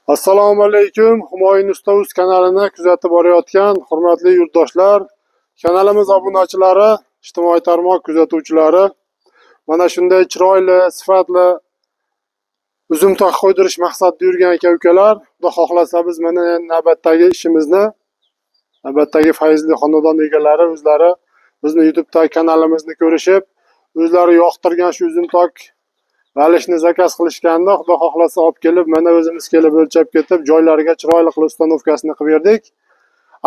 Assalomu alaykum. Humoyun Usta.uz kanalini kuzatib borayotgan hurmatli yurtdoshlar, kanalimiz obunachilari, ijtimoiy tarmoq kuzatuvchilari, mana shunday chiroyli, sifatli uzum tok qo'ydirish maqsadida yurgan aka-ukalar, Xudo xohlasa biz mana navbatdagi ishimizni, navbatdagi fayzli xonadon egalari o'zlari bizni YouTube'dagi kanalimizni ko'rishib, o'zlari yoqtirgan shu uzum tok g'alishni zakaz qilishganda, Xudo xohlasa olib kelib, mana o'zimiz kelib o'lchab ketib, joylariga chiroyli qilib ustanovkasini qilib berdik.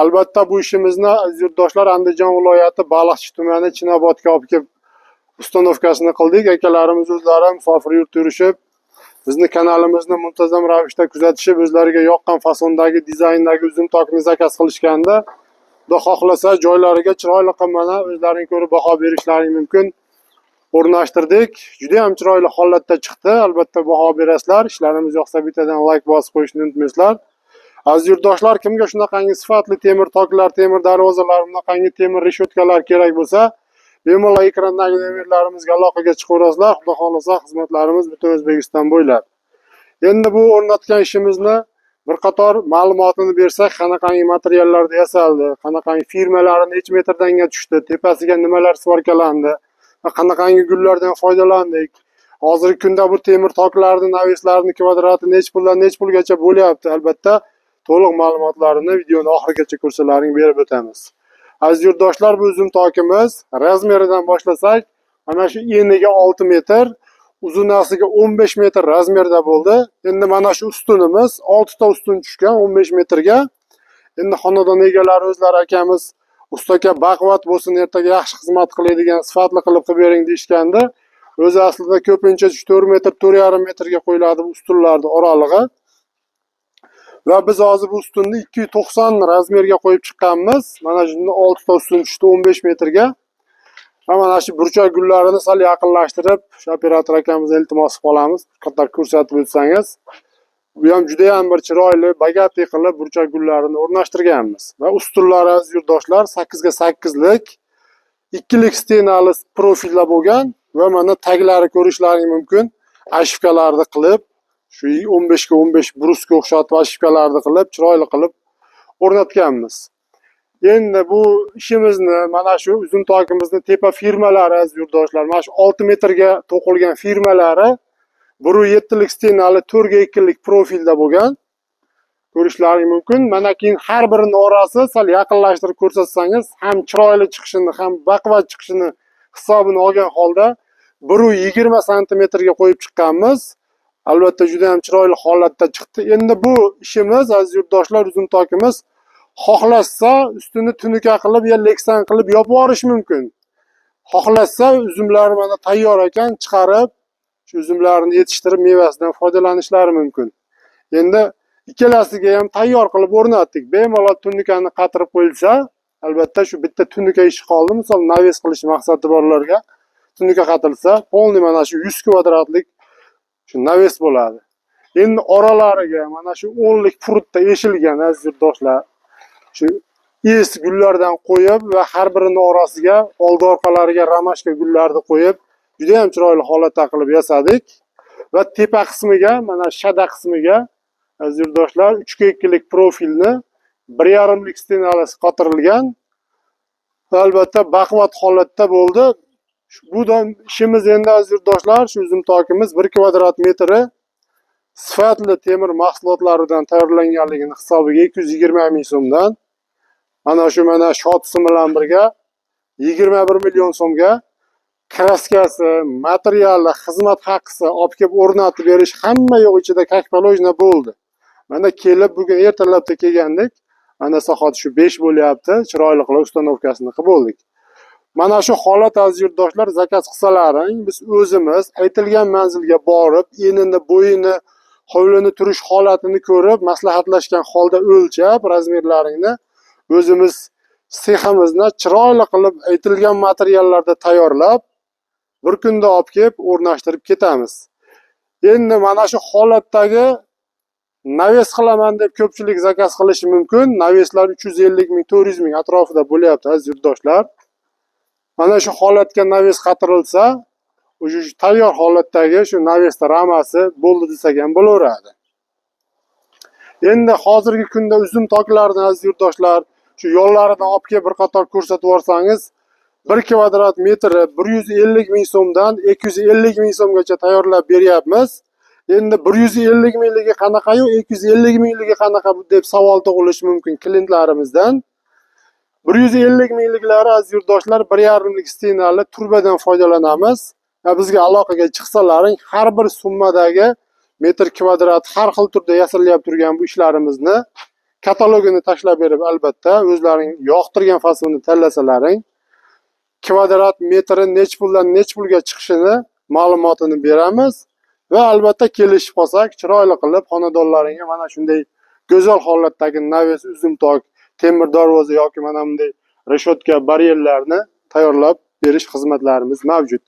Albatta bu ishimizni aziz yurtdoshlar Andijon viloyati Baliqchi tumani Chinobodga olib kelib ustanovkasini qildik. Akalarimiz o'zlari musofir yurtda yurishib, bizni kanalimizni muntazam ravishda kuzatishib, o'zlariga yoqqan fasondagi, dizayndagi uzum tokni zakaz qilishganda, Xudo xohlasa joylariga chiroyli qilib mana o'zlaring ko'rib baho berishlari mumkin. O'rnashtirdik. Juda ham chiroyli holatda chiqdi. Albatta baho berasizlar. Ishlarimiz yoqsa bittadan like bosib qo'yishni unutmaysizlar. Aziz yurtdoshlar, kimga shunaqangi sifatli temir toklar, temir darvozalar, bunaqangi temir reshotkalar kerak bo'lsa, bemalol ekrandagi nomerlarimizga aloqaga chiqaverasizlar. Xudo xohlasa xizmatlarimiz butun O'zbekiston bo'ylab. Endi bu o'rnatgan ishimizni bir qator ma'lumotini bersak, qanaqangi materiallarda yasaldi, qanaqangi firmalari necha metrdan tushdi, tepasiga nimalar svarkalandi, qanaqangi gullardan foydalandik. Hozirgi kunda bu temir toklarning naveslarini kvadrati necha puldan necha pulgacha bo'lyapti. Albatta to'liq ma'lumotlarini videoni oxirigacha ko'rsalaring berib o'tamiz. Aziz yurtdoshlar, bu uzum tokimiz razmeridan boshlasak, mana shu eniga 6 metr, uzunasiga 15 metr razmerda bo'ldi. Endi mana shu ustunimiz 6 ta ustun tushgan 15 metrga. Endi xonadon egalari o'zlari akamiz ustaka baquvvat bo'lsin, ertaga yaxshi xizmat qiladigan, sifatli qilib bering deyishganda, o'zi aslida ko'pincha 4 metr, 4,5 metrga qo'yiladi bu ustunlarning oralig'i. Va biz hozir bu ustunni 290 razmerga qo'yib chiqqanmiz. Mana shunda 6 ta ustun tushdi 15 metrga. Va mana shu burchak gullarini sal yaqinlashtirib, shu operator akamizga iltimos qilamiz, qattiq ko'rsatib o'tsangiz. Bu ham juda ham bir chiroyli, bagati qilib burchak gullarini o'rnashtirganmiz. Va ustunlar aziz yurtdoshlar 8 ga 8 lik, ikkilik stenali profilda bo'lgan va mana taglari ko'rishlaring mumkin. Ashifkalarni qilib, shu 15 ga 15 bruska o'xshatib ashifkalarni qilib, chiroyli qilib o'rnatganmiz. Endi bu ishimizni mana shu uzum tokimizni tepa firmalari aziz yurtdoshlar, mana shu 6 metrga to'qilgan firmalari 1.7 lik stenali 4 ga 2 lik profilda bo'lgan. Ko'rishlaring mumkin. Mana keyin har birining orasi sal yaqinlashtirib ko'rsatsangiz, ham chiroyli chiqishini, ham baquvvat chiqishini hisobini olgan holda 1.20 santimetrga qo'yib chiqqanmiz. Albatta juda ham chiroyli holatda chiqdi. Endi bu ishimiz aziz yurtdoshlar, uzum tokimiz xohlasa ustini tunuka qilib yo leksan qilib yopib yuborish mumkin. Xohlasa uzumlar mana tayyor ekan, chiqarib shu uzumlarni yetishtirib mevasidan foydalanishlari mumkin. Endi ikkalasiga ham tayyor qilib o'rnatdik. Bemalol tunukani qatirib qo'yilsa, albatta shu bitta tunuka ishi qoldi. Misol naves qilish maqsadi borlarga tunuka qatilsa, polni mana shu 100 kvadratlik shu naves bo'ladi. Endi oralariga mana shu 10 lik furutda eshilgan aziz yurtdoshlar, shu es gullardan qo'yib va har birining orasiga oldi orqalariga ramashka gullarni qo'yib, juda ham chiroyli holatda qilib yasadik. Va tepa qismiga, mana shada qismiga aziz yurtdoshlar 3 ga 2 lik profilni 1,5 lik stenalasi qotirilgan. Albatta baquvvat holatda bo'ldi. Bu ishimiz endi aziz yurtdoshlar, shu uzum tokimiz 1 kvadrat metri sifatli temir mahsulotlaridan tayyorlanganligini hisobiga 220 ming so'mdan, mana shu mana shotisi bilan birga 21 million so'mga kraskasi, materiali, xizmat haqisi olib kelib o'rnatib berish hamma yo'q ichida kakpolojna bo'ldi. Mana kelib bugun ertalabda kelgandik. Mana soat shu 5 bo'lyapti. Chiroyli qilib ustanovkasini qilib bo'ldik. Mana shu holat aziz yurtdoshlar, zakaz qilsalaring, biz o'zimiz aytilgan manzilga borib, enini, bo'yini, hovlini turish holatini ko'rib, maslahatlashgan holda o'lchab, razmerlaringni o'zimiz seximizda chiroyli qilib aytilgan materiallarda tayyorlab, bir kunda olib kelib o'rnashtirib ketamiz. Endi mana shu holatdagi naves qilaman deb ko'pchilik zakaz qilishi mumkin. Naveslar 350 ming, 400 ming atrofida bo'lyapti aziz yurtdoshlar. Mana shu holatga naves qatirilsa, o'sha tayyor holatdagi shu navesda ramasi bo'ldi desak ham bo'laveradi. Endi hozirgi kunda uzum toklarini aziz yurtdoshlar, shu yo'llaridan olib kelib bir qator ko'rsatib yorsangiz, 1 kvadrat metri 150 ming so'mdan 250 ming so'mgacha tayyorlab beryapmiz. Endi 150 mingligi qanaqa-yu, 250 mingligi qanaqa deb savol tug'ilishi mumkin klientlarimizdan. 150 mingliklari aziz yurtdoshlar 1,5lik stenali turbadan foydalanamiz. Bizga aloqaga chiqsalaring, har bir summadagi metr kvadrat har xil turda yasalyap turgan bu ishlarimizni katalogini tashlab berib, albatta o'zlaring yoqtirgan faslni tanlasalaring, kvadrat metri nech puldan nech pulga chiqishini ma'lumotini beramiz va albatta kelishib qolsak, chiroyli qilib xonadonlaringga mana shunday go'zal holatdagi naves uzumtok, temir darvoza yoki mana bunday reshotka baryerlarni tayyorlab berish xizmatlarimiz mavjud.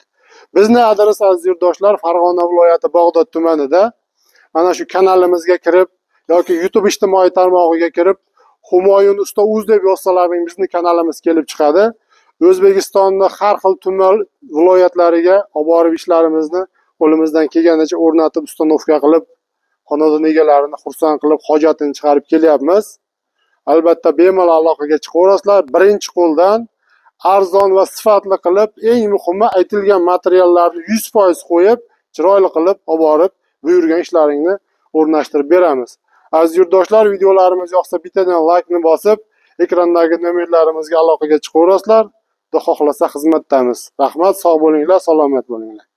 Bizni adres aziz yurtdoshlar Farg'ona viloyati Bag'dod tumanida. Mana shu kanalimizga kirib yoki YouTube ijtimoiy tarmog'iga kirib Humoyun Usta uz deb yozsalaring bizni kanalimiz kelib chiqadi. O'zbekistonning har xil tuman viloyatlariga olib borib ishlarimizni qo'limizdan kelganicha o'rnatib, ustanovka qilib, xonadon egalarini xursand qilib, hojatini chiqarib kelyapmiz. Albatta bemalol aloqaga chiqaverasizlar. Birinchi qo'ldan arzon va sifatli qilib, eng muhimi aytilgan materiallarni 100% qo'yib, chiroyli qilib olib borib, buyurgan ishlaringni o'rnashtirib beramiz. Aziz yurtdoshlar, videolarimiz yoqsa bittadan like-ni bosib, ekrandagi nomerlarimizga aloqaga chiqaverasizlar. Xudo xohlasa xizmatdamiz. Rahmat, sog' bo'linglar, salomat bo'linglar.